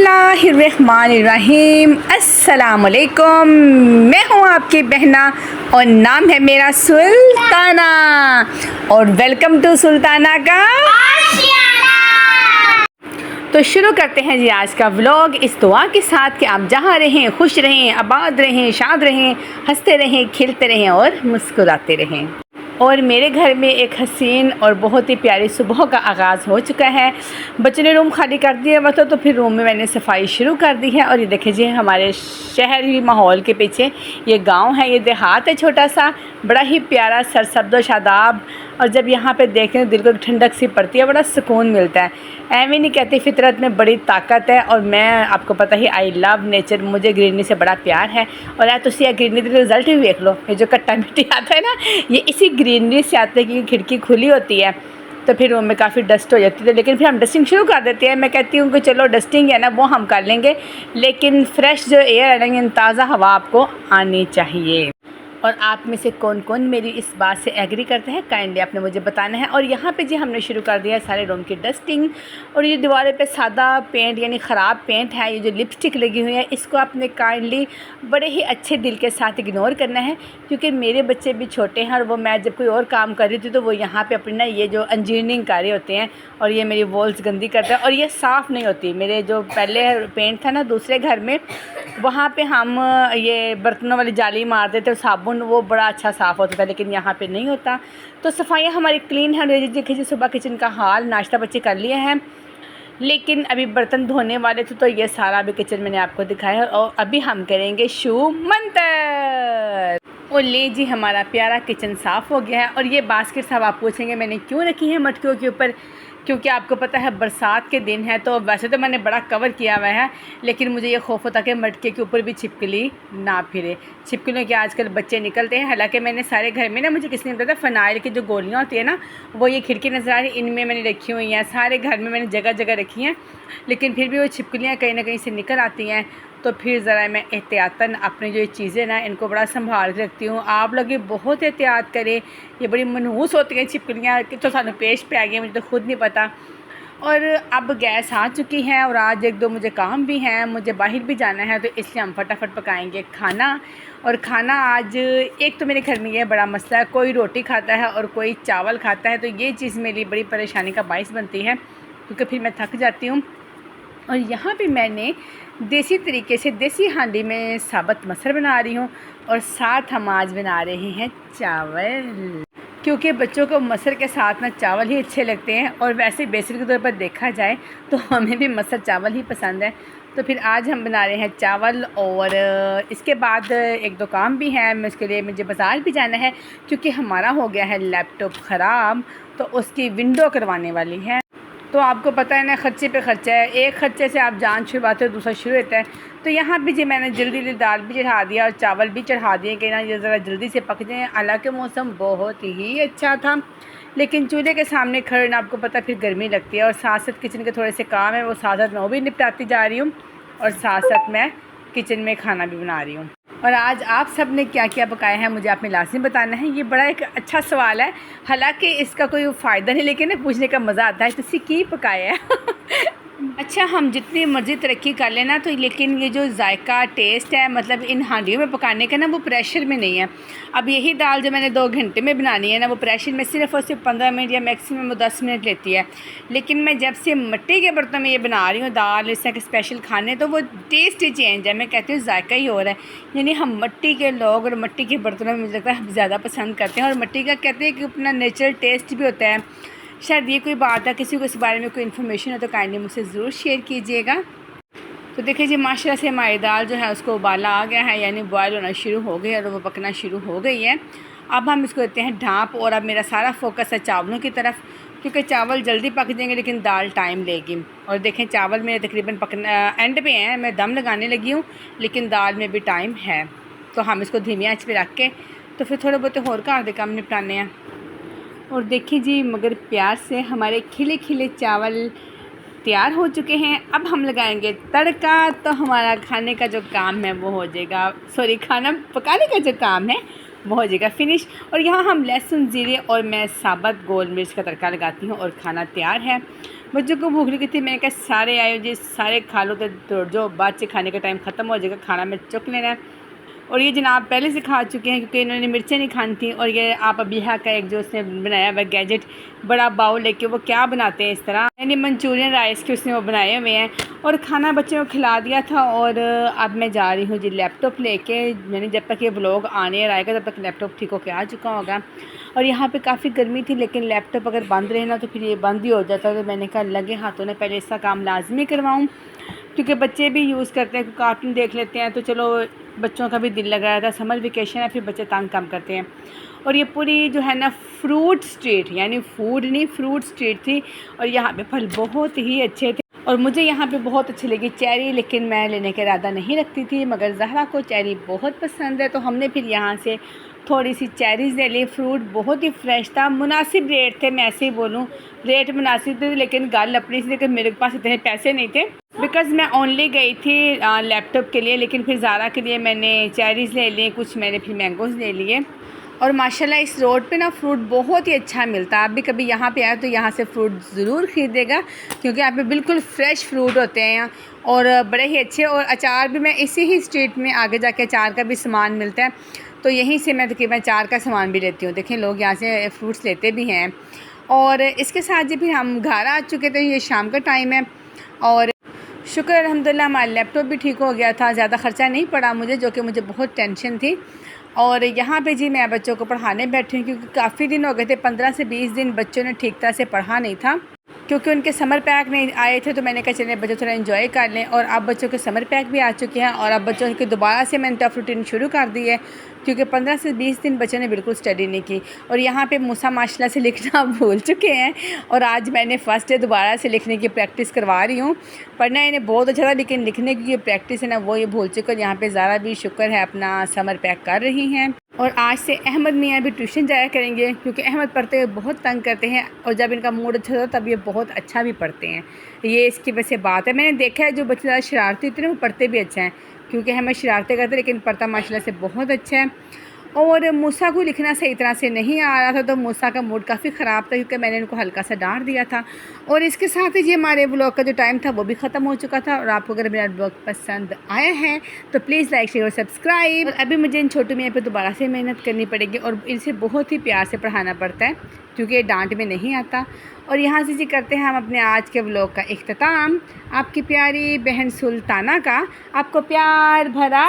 बिस्मिल्लाहिर्रहमानिर्रहीम। अस्सलामुअलैकुम। मैं हूँ आपकी बहना और नाम है मेरा सुल्ताना और वेलकम टू सुल्ताना का आशियाना। तो शुरू करते हैं जी आज का व्लॉग इस दुआ के साथ कि आप जहाँ रहें खुश रहें, आबाद रहें, शाद रहें, हंसते रहें, खिलते रहें और मुस्कुराते रहें। और मेरे घर में एक हसीन और बहुत ही प्यारी सुबह का आगाज़ हो चुका है। बच्चों ने रूम खाली कर दिया हुआ था तो फिर रूम में मैंने सफाई शुरू कर दी है। और ये देखिए हमारे शहरी माहौल के पीछे ये गांव है, ये देहात है छोटा सा, बड़ा ही प्यारा सरसब्ज़ शादाब। और जब यहाँ पे देखते हैं दिल को ठंडक सी पड़ती है, बड़ा सुकून मिलता है। एवं नहीं कहती फितरत में बड़ी ताकत है। और मैं आपको पता ही आई लव नेचर, मुझे ग्रीनरी से बड़ा प्यार है। और यार तुम ग्रीनरी का रिजल्ट भी देख लो, ये जो कट्टा मिट्टी आता है ना, ये इसी ग्रीनरी से आता है कि खिड़की खुली होती है तो फिर रूम में काफ़ी डस्ट हो जाती है। लेकिन फिर हम डस्टिंग शुरू कर देते हैं। मैं कहती हूँ कि चलो डस्टिंग है ना वो हम कर लेंगे, लेकिन फ्रेश जो एयर है ना, ताज़ा हवा आपको आनी चाहिए। और आप में से कौन कौन मेरी इस बात से एग्री करते हैं काइंडली आपने मुझे बताना है। और यहाँ पे जी हमने शुरू कर दिया है सारे रूम की डस्टिंग। और ये दीवारों पे सादा पेंट यानी ख़राब पेंट है, ये जो लिपस्टिक लगी हुई है इसको आपने काइंडली बड़े ही अच्छे दिल के साथ इग्नोर करना है, क्योंकि मेरे बच्चे भी छोटे हैं और वो मैं जब कोई और काम कर रही थी तो वो यहाँ पर अपनी ना ये जो इंजीनियरिंग कर रहे होते हैं और ये मेरी वॉल्स गंदी करते हैं और ये साफ़ नहीं होती। मेरे जो पहले पेंट था ना दूसरे घर में, वहाँ पे हम ये बर्तनों वाली जाली मार देते थे, साबुन वो बड़ा अच्छा साफ़ होता था, लेकिन यहाँ पे नहीं होता। तो सफाइयाँ हमारी क्लीन है। देखिए जी सुबह किचन का हाल, नाश्ता बच्चे कर लिए हैं, लेकिन अभी बर्तन धोने वाले थे तो ये सारा अभी किचन मैंने आपको दिखाया है। और अभी हम करेंगे शू मंतर। और ले जी हमारा प्यारा किचन साफ़ हो गया है। और ये बास्केट साहब आप पूछेंगे मैंने क्यों रखी है मटकियों के ऊपर, क्योंकि आपको पता है बरसात के दिन है तो वैसे तो मैंने बड़ा कवर किया हुआ है, लेकिन मुझे ये खौफ होता कि मटके के ऊपर भी छिपकली ना फिरे। छिपकलियों के आजकल बच्चे निकलते हैं। हालांकि मैंने सारे घर में ना, मुझे किसी ने बताया फ़नाइल की जो गोलियां होती है ना, वो ये खिड़की नज़र आ रही इनमें मैंने रखी हुई हैं। सारे घर में मैंने जगह जगह रखी हैं, लेकिन फिर भी वो छिपकलियाँ कहीं ना कहीं से निकल आती हैं। तो फिर ज़रा मैं एहतियातन अपनी जो चीज़ें ना इनको बड़ा संभाल के रखती हूँ। आप लोग ये बहुत एहतियात करें, ये बड़ी मनहूस होती हैं छिपकलियाँ कि तो सानू पेश पे आ गई, मुझे तो खुद नहीं पता। और अब गैस आ चुकी है और आज एक दो मुझे काम भी हैं, मुझे बाहर भी जाना है, तो इसलिए हम फटाफट पकाएंगे खाना। और खाना आज एक तो मेरे घर में ये बड़ा मसला है, कोई रोटी खाता है और कोई चावल खाता है, तो ये चीज़ मेरे लिए बड़ी परेशानी का बाइस बनती है, क्योंकि फिर मैं थक जाती हूँ। और यहाँ पे मैंने देसी तरीके से देसी हांडी में साबुत मसर बना रही हूँ और साथ हम आज बना रहे हैं चावल, क्योंकि बच्चों को मसर के साथ ना चावल ही अच्छे लगते हैं। और वैसे बेसिक के तौर पर देखा जाए तो हमें भी मसर चावल ही पसंद है। तो फिर आज हम बना रहे हैं चावल। और इसके बाद एक दो काम भी है, मैं उसके लिए मुझे बाज़ार भी जाना है, क्योंकि हमारा हो गया है लैपटॉप ख़राब, तो उसकी विंडो करवाने वाली है। तो आपको पता है ना, ख़र्चे पे ख़र्चा है, एक ख़र्चे से आप जान छुड़वाते हो दूसरा शुरू होता है। तो यहाँ भी जी मैंने जल्दी दाल भी चढ़ा दिया और चावल भी चढ़ा दिए कि ना ये ज़रा जल्दी से पक जाएँ। हालांकि मौसम बहुत ही अच्छा था, लेकिन चूल्हे के सामने खड़े ना आपको पता फिर गर्मी लगती है। और साथ साथ किचन के थोड़े से काम है, वो साथ साथ मैं वो भी निपटाती जा रही हूँ और साथ साथ मैं किचन में खाना भी बना रही हूँ। और आज आप सब ने क्या क्या पकाया है मुझे आपने लाज़मी बताना है। ये बड़ा एक अच्छा सवाल है, हालांकि इसका कोई फ़ायदा नहीं, लेकिन पूछने का मज़ा आता है। तो इसी की पकाया है अच्छा, हम जितनी मर्ज़ी तरक्की कर लेना तो, लेकिन ये जो जायका टेस्ट है मतलब इन हांडियों में पकाने का ना, वो प्रेशर में नहीं है। अब यही दाल जो मैंने 2 घंटे में बनानी है ना, वो प्रेशर में सिर्फ़ और सिर्फ 15 मिनट या मैक्सिमम 10 मिनट लेती है। लेकिन मैं जब से मिट्टी के बर्तन में ये बना रही हूँ दाल, इस तरह के स्पेशल खाने, तो वो टेस्ट ही चेंज है। मैं कहती हूँ जायका ही हो रहा है। यानी हम मिट्टी के लोग और मिट्टी के बर्तनों में मुझे लगता है हम ज़्यादा पसंद करते हैं। और मिट्टी का कहते हैं कि अपना नेचुरल टेस्ट भी होता है। शायद ये कोई बात है, किसी को इस बारे में कोई इन्फॉर्मेशन हो तो काइंडली मुझसे ज़रूर शेयर कीजिएगा। तो देखिए जी माशाल्लाह से हमारी दाल जो है उसको उबाला आ गया है, यानी बॉयल होना शुरू हो गई और वो पकना शुरू हो गई है। अब हम इसको देते हैं ढाँप। और अब मेरा सारा फोकस है चावलों की तरफ, क्योंकि चावल जल्दी पक जाएंगे लेकिन दाल टाइम लेगी। और देखें चावल मेरे तकरीबन पकना एंड पे हैं, मैं दम लगाने लगी हूँ, लेकिन दाल में भी टाइम है। तो हम इसको धीमी आँच पे रख के तो फिर थोड़े बहुत और घर के काम निपटाने हैं। और देखिए जी मगर प्यार से हमारे खिले खिले चावल तैयार हो चुके हैं। अब हम लगाएंगे तड़का, तो हमारा खाने का जो काम है वो हो जाएगा, सॉरी खाना पकाने का जो काम है वो हो जाएगा फिनिश। और यहाँ हम लहसुन ज़ीरे और मैं साबुत गोल मिर्च का तड़का लगाती हूँ और खाना तैयार है। बच्चों को भूख लगी थी, मैंने कहा सारे आए जी सारे खा लो, तो जो बाद से खाने का टाइम ख़त्म हो जाएगा, खाना में चुक लेना है। और ये जनाब पहले से खा चुके हैं क्योंकि इन्होंने मिर्चें नहीं खानी थी। और ये आप अबीहा का एक जो उसने बनाया हुआ गैजेट, बड़ा बाउल लेके वो क्या बनाते हैं इस तरह, यानी मंचूरियन राइस के उसने वो बनाए हुए हैं। और खाना बच्चों को खिला दिया था और अब मैं जा रही हूँ जी लैपटॉप लेके। मैंने जब तक ये व्लॉग आने आएगा तब तक लैपटॉप ठीक होकर आ चुका होगा। और यहाँ पे काफ़ी गर्मी थी, लेकिन लैपटॉप अगर बंद रहे ना तो फिर ये बंद ही हो जाता। तो मैंने कहा लगे हाथों ने पहले इसका काम लाजमी करवाऊँ, क्योंकि बच्चे भी यूज़ करते हैं, कार्टून देख लेते हैं, तो चलो बच्चों का भी दिल लगा रहता है। समर वेकेशन है, फिर बच्चे तंग कम करते हैं। और ये पूरी जो है ना फ्रूट स्ट्रीट, यानी फूड नहीं फ्रूट स्ट्रीट थी। और यहाँ पे फल बहुत ही अच्छे थे और मुझे यहाँ पे बहुत अच्छी लगी चेरी, लेकिन मैं लेने का इरादा नहीं रखती थी, मगर ज़हरा को चेरी बहुत पसंद है, तो हमने फिर यहाँ से थोड़ी सी चेरीज़ ले ली। फ्रूट बहुत ही फ्रेश था, मुनासिब रेट थे, मैं ऐसे ही बोलूँ रेट मुनासिब थे, लेकिन गल अपनी सी, लेकिन मेरे पास इतने पैसे नहीं थे बिकॉज़ मैं ओनली गई थी लैपटॉप के लिए। लेकिन फिर ज़ारा के लिए मैंने चेरीज़ ले ली, कुछ मैंने फिर मैंगोज़ ले लिए। और माशाल्लाह इस रोड पे ना फ्रूट बहुत ही अच्छा मिलता है। आप भी कभी यहाँ पे आए तो यहाँ से फ्रूट ज़रूर ख़रीदेगा, क्योंकि यहाँ पे बिल्कुल फ़्रेश फ्रूट होते हैं यहाँ और बड़े ही अच्छे। और अचार भी मैं इसी ही स्ट्रीट में आगे जाके अचार का भी सामान मिलता है, तो यहीं से मैं तकरीबन अचार का सामान भी लेती हूँ। देखें लोग यहाँ से फ्रूट्स लेते भी हैं। और इसके साथ जी फिर हम घर आ चुके थे, ये शाम का टाइम है। और शुक्र अल्हम्दुलिल्लाह हमारा लैपटॉप भी ठीक हो गया था, ज़्यादा ख़र्चा नहीं पड़ा मुझे, जो कि मुझे बहुत टेंशन थी। और यहाँ पे जी मैं बच्चों को पढ़ाने बैठी हूँ, क्योंकि काफ़ी दिन हो गए थे, 15 से 20 दिन बच्चों ने ठीक तरह से पढ़ा नहीं था, क्योंकि उनके समर पैक नहीं आए थे। तो मैंने कहा चलिए बच्चे थोड़ा एंजॉय कर लें। और अब बच्चों के समर पैक भी आ चुके हैं और अब बच्चों की दोबारा से मैंने टफ रूटीन शुरू कर दी है, क्योंकि 15 से 20 दिन बच्चों ने बिल्कुल स्टडी नहीं की। और यहाँ पे मूसा माशाल्लाह से लिखना भूल चुके हैं, और आज मैंने फ़र्स्ट डे दोबारा से लिखने की प्रैक्टिस करवा रही हूँ। पढ़ना इन्हें बहुत अच्छा था, लेकिन लिखने की ये प्रैक्टिस है ना वो ये भूल चुके। यहाँ पे ज़ारा भी शुक्र है अपना समर पैक कर रही हैं। और आज से अहमद मियाँ भी ट्यूशन जाया करेंगे, क्योंकि अहमद पढ़ते हुए बहुत तंग करते हैं, और जब इनका मूड अच्छा होता तब ये बहुत अच्छा भी पढ़ते हैं। ये इसकी वजह से बात है। मैंने देखा है जो बच्चे ज़्यादा शरारती होते हैं वो पढ़ते भी अच्छा हैं, क्योंकि हमें शरारतें करते, लेकिन पढ़ता माशाल्लाह से बहुत अच्छा है। और मूसा को लिखना सही तरह से नहीं आ रहा था, तो मूसा का मूड काफ़ी ख़राब था, क्योंकि मैंने उनको हल्का सा डांट दिया था। और इसके साथ ही हमारे ब्लॉग का जो टाइम था वो भी ख़त्म हो चुका था। और आपको अगर मेरा ब्लॉग पसंद आया है तो प्लीज़ लाइक शेयर और सब्सक्राइब। अभी मुझे इन छोटू मियाँ पे दोबारा से मेहनत करनी पड़ेगी, और इनसे बहुत ही प्यार से पढ़ाना पड़ता है, क्योंकि ये डांट में नहीं आता। और यहाँ से जी करते हैं हम अपने आज के व्लॉग का इख्तिताम। आपकी प्यारी बहन सुल्ताना का आपको प्यार भरा